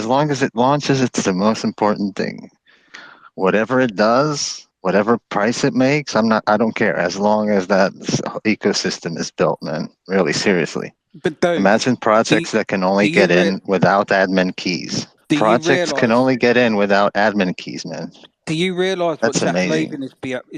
as long as it launches, it's the most important thing. Whatever it does, whatever price it makes, I don't care as long as that ecosystem is built, man. Really, seriously. But dude, imagine projects that can only get in without admin keys. Projects can only get in without admin keys, man. Do you realise what Jack Levin is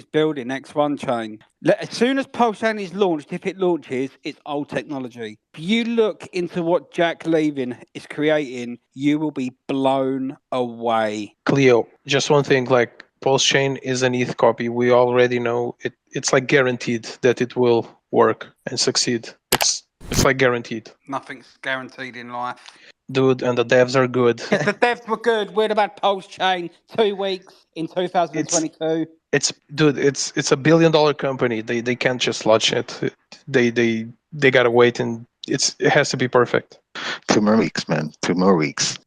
building X1 chain? As soon as Pulsechain is launched, if it launches, it's old technology. If you look into what Jack Levin is creating, you will be blown away. Cleo, just one thing, like Pulsechain is an ETH copy. We already know it's like guaranteed that it will work and succeed. It's like guaranteed. Nothing's guaranteed in life. Dude, and the devs are good. If the devs were good, we'd have had Pulsechain 2 weeks in 2022. It's a $1 billion company. They can't just launch it. They gotta wait, and it has to be perfect. 2 more weeks, man. 2 more weeks.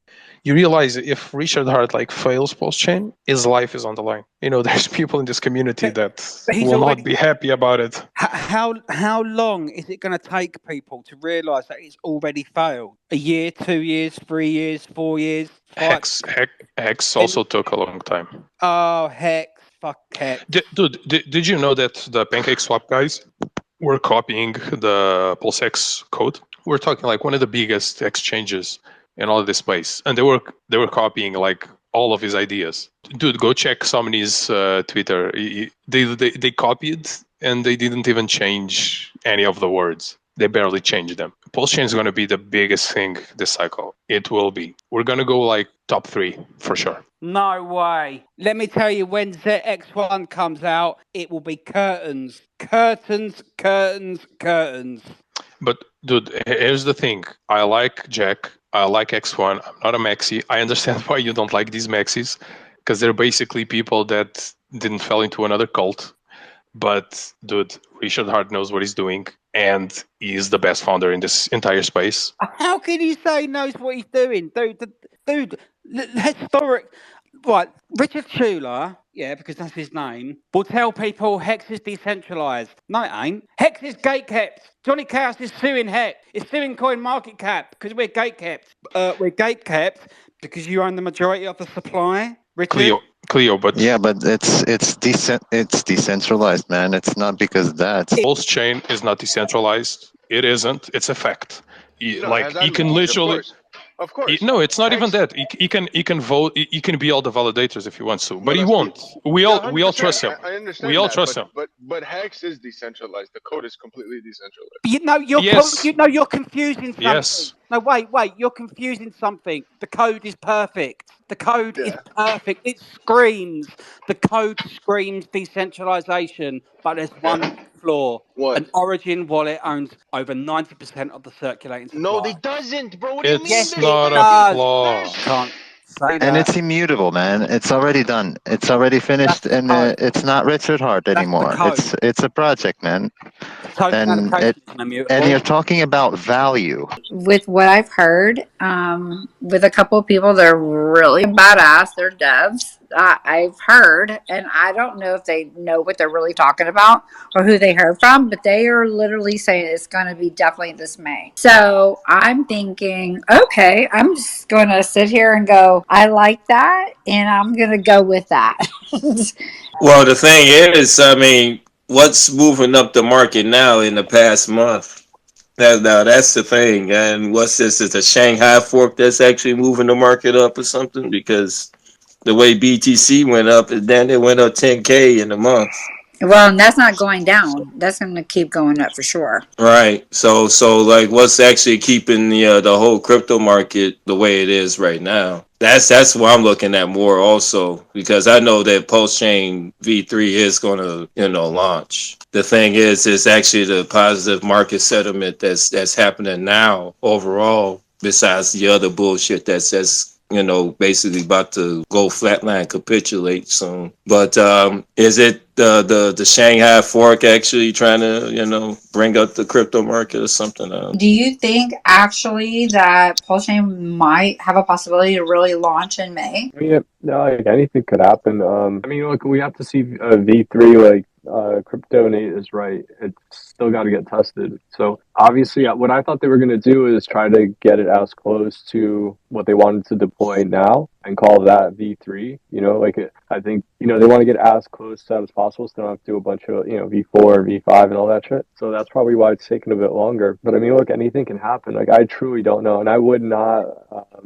You realize if Richard Hart fails Pulsechain, his life is on the line. There's people in this community that will not be happy about it. How long is it going to take people to realise that it's already failed? A year, 2 years, 3 years, 4 years? Hex also took a long time. Oh, Hex. Fuck Hex. Did you know that the Pancake Swap guys were copying the Pulsex code? We're talking like one of the biggest exchanges in all of this space, and they were copying like all of his ideas. Dude, go check somebody's Twitter. They copied, and they didn't even change any of the words. They barely changed them. Pulsechain is going to be the biggest thing this cycle. It will be. We're going to go like top 3 for sure. No way. Let me tell you, when ZX1 comes out, it will be curtains. Curtains, curtains, curtains. But dude, here's the thing. I like Jack. I like X1. I'm not a maxi. I understand why you don't like these maxis, because they're basically people that didn't fall into another cult. But dude, Richard Hart knows what he's doing, and he's the best founder in this entire space. How can you say he knows what he's doing? Dude, historic. Right, Richard Schuler, because that's his name, will tell people Hex is decentralized. No, it ain't. Hex is gatekept. Johnny Chaos is suing Hex. It's suing CoinMarketCap because we're gatekept. We're gatekept because you own the majority of the supply. Richard? Cleo, but it's decentralized, man. It's not because of that. Pulsechain is not decentralized. It isn't. It's a fact. He can literally. Of course. No, it's not even that. He can vote. He can be all the validators if he wants to, but he won't. We all trust him. I understand. We all trust him. But Hex is decentralized. The code is completely decentralized. You're confusing something. Yes. No, wait. You're confusing something. The code is perfect. The code is perfect. It screams. The code screams decentralization, but there's one flaw. What? An Origin wallet owns over 90% of the circulating supply. No, it doesn't, bro. What do you mean? It's not a flaw. Can't say that. And it's immutable, man. It's already done. It's already finished, and it's not Richard Hart anymore. It's a project, man. And you're talking about value. With what I've heard, with a couple of people that are really badass, they're devs. I've heard, and I don't know if they know what they're really talking about or who they heard from, but they are literally saying it's going to be definitely this May. So I'm thinking, okay, I'm just going to sit here and go, I like that, and I'm going to go with that. Well, the thing is, I mean, what's moving up the market now in the past month? That's the thing. And what's this? Is a Shanghai fork that's actually moving the market up or something? Because the way BTC went up, and then it went up 10K in a month. Well, and that's not going down. That's going to keep going up for sure. Right. So like, what's actually keeping the whole crypto market the way it is right now? That's what I'm looking at more also, because I know that Pulsechain V3 is going to, launch. The thing is, it's actually the positive market sentiment that's happening now overall, besides the other bullshit that's basically about to go flatline, capitulate soon. But is it the Shanghai fork actually trying to, bring up the crypto market or something? Do you think actually that Pulsechain might have a possibility to really launch in May? Yeah, anything could happen. Look, we have to see V3, Crypto Nate is right. It's still got to get tested. So obviously what I thought they were going to do is try to get it as close to what they wanted to deploy now and call that V3. I think they want to get as close to that as possible, so they don't have to do a bunch of V4, V5, and all that shit. So that's probably why it's taken a bit longer. But I mean, look, anything can happen. Like, I truly don't know, and I would not.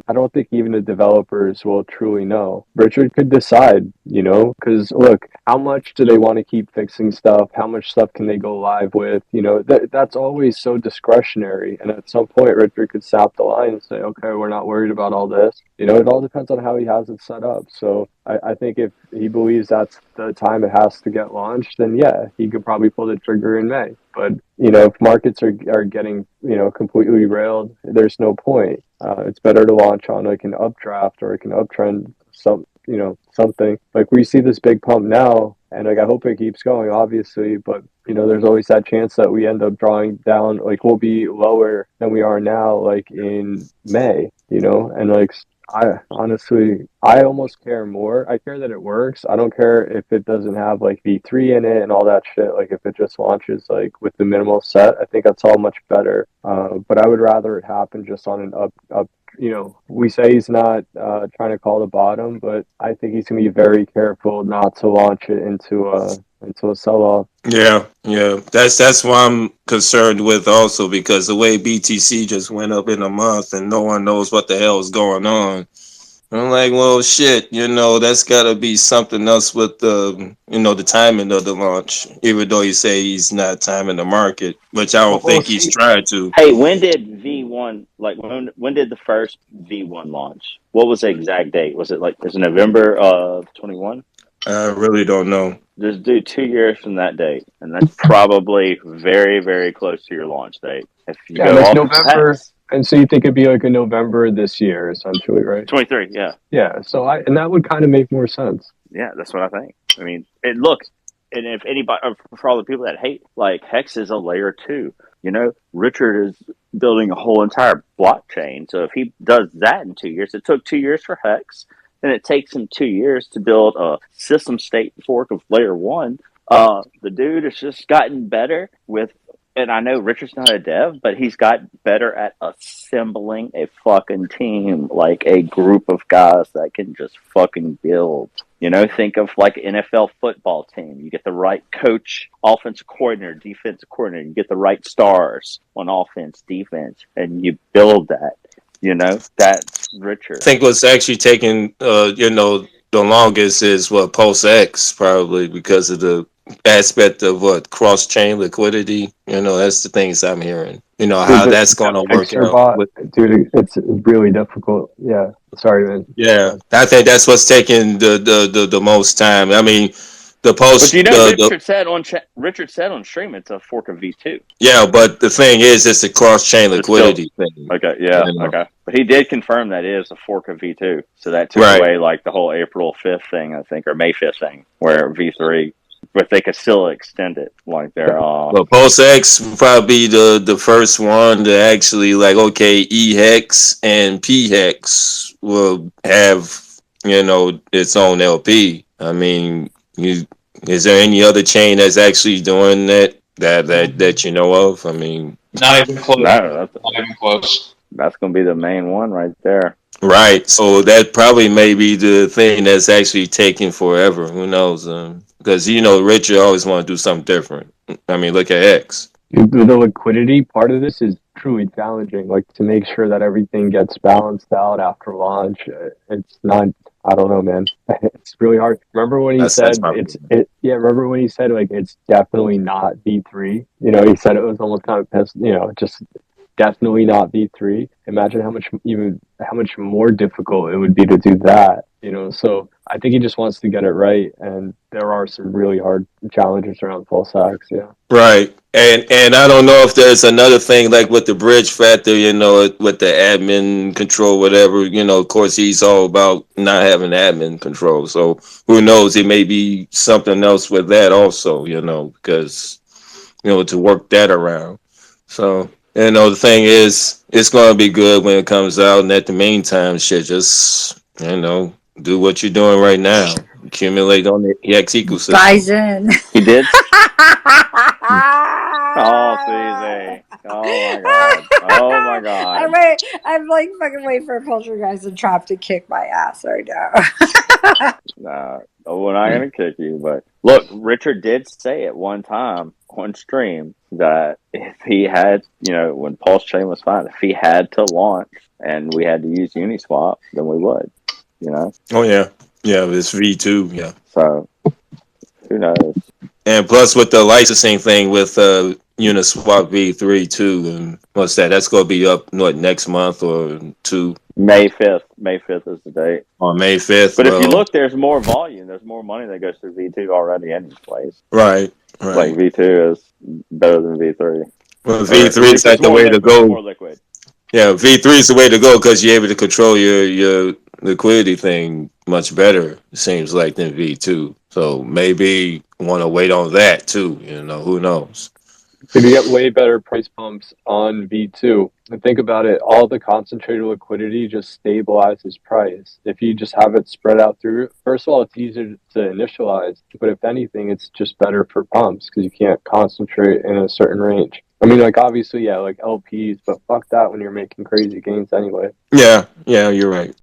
I don't think even the developers will truly know. Richard could decide, because look, how much do they want to keep fixing stuff? How much stuff can they go live with? That's always so discretionary. And at some point, Richard could snap the line and say, okay, we're not worried about all this. It all depends on how he has it set up. So I think if he believes that's the time it has to get launched, then yeah, he could probably pull the trigger in May. But, if markets are getting, completely railed, there's no point. It's better to launch on like an updraft or like an uptrend, something. Like, we see this big pump now, and like I hope it keeps going, obviously, but there's always that chance that we end up drawing down, like we'll be lower than we are now, like in May, and like I honestly, I almost care more. I care that it works. I don't care if it doesn't have like V3 in it and all that shit. Like, if it just launches like with the minimal set, I think that's all much better. But I would rather it happen just on an up. We say he's not trying to call the bottom, but I think he's going to be very careful not to launch it into a sell-off. Yeah, yeah. That's why I'm concerned with also, because the way BTC just went up in a month and no one knows what the hell is going on. I'm like, well, shit, that's got to be something else with the timing of the launch. Even though you say he's not timing the market, which I don't think he's trying to. Hey, when did V1, like when did the first V1 launch? What was the exact date? Was it November of 21? I really don't know. Just do 2 years from that date, and that's probably very, very close to your launch date. If you Yeah, go like off November. And so you think it'd be like a November this year, essentially, right? 23, yeah. Yeah, so and that would kind of make more sense. Yeah, that's what I think. I mean, it looks, and if anybody, for all the people that hate, like, Hex is a layer 2. Richard is building a whole entire blockchain. So if he does that in 2 years, it took 2 years for Hex, and it takes him 2 years to build a system state fork of layer 1. The dude has just gotten better with, and I know Richard's not a dev, but he's got better at assembling a fucking team, like a group of guys that can just fucking build. Think of like an NFL football team. You get the right coach, offensive coordinator, defensive coordinator. You get the right stars on offense, defense, and you build that. That's Richard. I think what's actually taking, the longest is Pulsex, probably because of the aspect of cross chain liquidity. That's the things I'm hearing. How that's going to work out. Dude, it's really difficult. Yeah, sorry, man. Yeah, I think that's what's taking the most time. I mean, the post. But Richard said on stream it's a fork of V2. Yeah, but the thing is, it's a cross chain liquidity thing. Okay, yeah, okay. But he did confirm that it is a fork of V2, so that took away like the whole April 5th thing, I think, or May 5th thing, where V3. But they could still extend it, like they're. Well, PulseX will probably be the first one to actually E hex and P hex will have its own LP. I mean, is there any other chain that's actually doing that you know of? I mean, not even close. Not even close. That's going to be the main one right there. Right. So that probably may be the thing that's actually taking forever. Who knows? Because Richard always want to do something different. I mean, look at X. The liquidity part of this is truly challenging. Like, to make sure that everything gets balanced out after launch, it's not. I don't know, man. It's really hard. Remember when he said Remember when he said like it's definitely not V3. He said it was almost kind of pissed. Just definitely not V3. Imagine how much more difficult it would be to do that. So I think he just wants to get it right, and there are some really hard challenges around Pulsex. Yeah. Right. And I don't know if there's another thing like with the bridge factor, with the admin control, whatever, of course he's all about not having admin control. So who knows, it may be something else with that also, because, to work that around. So, the thing is, it's going to be good when it comes out. And at the meantime, shit, just, do what you're doing right now. Accumulate on the EX ecosystem. Buys in. He did? Oh, Susie. Oh my god. Oh my god. I'm like fucking waiting for a Poltergeist and Trap to kick my ass right now. Nah, we're not gonna kick you. But look, Richard did say at one time on stream that if he had, when Pulse Chain was fine, if he had to launch and we had to use Uniswap, then we would. Oh yeah, it's V2. Yeah. So who knows? And plus with the licensing thing with Uniswap V3 too, and what's that? That's gonna be up next month or two. May 5th. May 5th is the date. On May 5th. But if you look, there's more volume. There's more money that goes through V2 already anyways. Right. Like V2 is better than V3. Well, V3 is like the way to go. More liquid. Yeah, V3 is the way to go because you're able to control your liquidity thing much better, it seems like, than V2. So maybe want to wait on that too. Who knows? If you get way better price bumps on V2, and think about it, all the concentrated liquidity just stabilizes price. If you just have it spread out through, first of all, it's easier to initialize, but if anything, it's just better for pumps because you can't concentrate in a certain range. I mean, like, obviously, yeah, like LPs, but fuck that when you're making crazy gains anyway. Yeah, you're right.